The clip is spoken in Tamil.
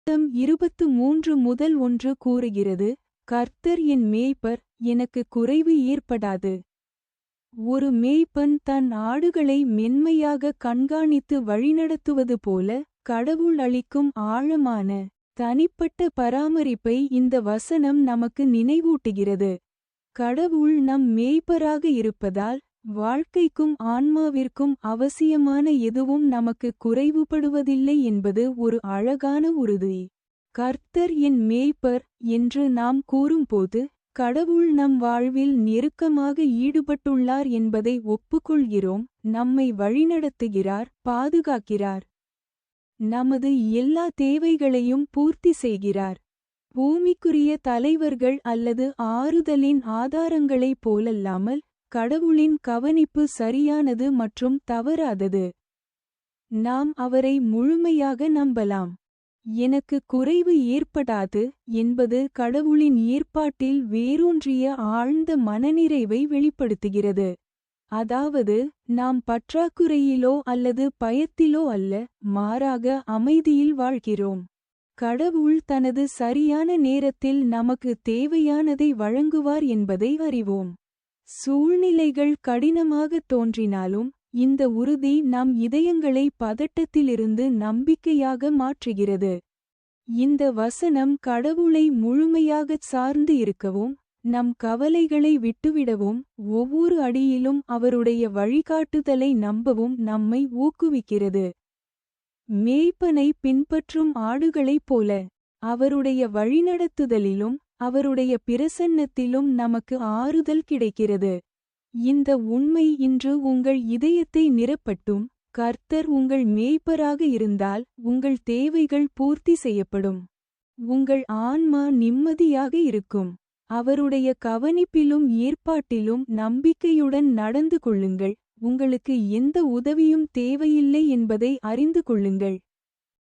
23:1 கூறுகிறது, கர்த்தர் என் மேய்ப்பர், எனக்கு குறைவு ஏற்படாது. ஒரு மேய்ப்பன் தன் ஆடுகளை மென்மையாக கண்காணித்து வழிநடத்துவது போல, கடவுள் அளிக்கும் ஆழமான, தனிப்பட்ட பராமரிப்பை இந்த வசனம் நமக்கு நினைவூட்டுகிறது. கடவுள் நம் மேய்ப்பராக இருப்பதால், வாழ்க்கைக்கும் ஆன்மாவிற்கும் அவசியமான எதுவும் நமக்கு குறைவுபடுவதில்லை என்பது ஒரு அழகான உறுதி. கர்த்தர் என் மேய்ப்பர் என்று நாம் கூறும்போது, கடவுள் நம் வாழ்வில் நெருக்கமாக ஈடுபட்டுள்ளார் என்பதை ஒப்புக்கொள்கிறோம், நம்மை வழிநடத்துகிறார், பாதுகாக்கிறார். நமது எல்லா தேவைகளையும் பூர்த்தி செய்கிறார். பூமிக்குரிய தலைவர்கள் அல்லது ஆறுதலின் ஆதாரங்களைப் போலல்லாமல், கடவுளின் கவனிப்பு சரியானது மற்றும் தவறாதது. நாம் அவரை முழுமையாக நம்பலாம். எனக்கு குறைவு ஏற்படாது என்பது கடவுளின் ஏற்பாட்டில் வேரூன்றிய ஆழ்ந்த மனநிறைவை வெளிப்படுத்துகிறது. அதாவது, நாம் பற்றாக்குறையிலோ அல்லது பயத்திலோ அல்ல, மாறாக அமைதியில் வாழ்கிறோம். கடவுள் தனது சரியான நேரத்தில் நமக்கு தேவையானதை வழங்குவார் என்பதை அறிவோம். சூழ்நிலைகள் கடினமாகத் தோன்றினாலும், இந்த உறுதி நம் இதயங்களை பதட்டத்திலிருந்து நம்பிக்கையாக மாற்றுகிறது. இந்த வசனம் கடவுளை முழுமையாகச் சார்ந்து இருக்கவும், நம் கவலைகளை விட்டுவிடவும், ஒவ்வொரு அடியிலும் அவருடைய வழிகாட்டுதலை நம்பவும் நம்மை ஊக்குவிக்கிறது. மேய்ப்பனை பின்பற்றும் ஆடுகளைப் போல, அவருடைய வழிநடத்துதலிலும் அவருடைய பிரசன்னத்திலும் நமக்கு ஆறுதல் கிடைக்கிறது. இந்த உண்மை இன்று உங்கள் இதயத்தை நிரப்பட்டும். கர்த்தர் உங்கள் மேய்ப்பராக இருந்தால் உங்கள் தேவைகள் பூர்த்தி செய்யப்படும். உங்கள் ஆன்மா நிம்மதியாக இருக்கும். அவருடைய கவனிப்பிலும் ஏற்பாட்டிலும் நம்பிக்கையுடன் நடந்து கொள்ளுங்கள். உங்களுக்கு எந்த உதவியும் தேவையில்லை என்பதை அறிந்து கொள்ளுங்கள்.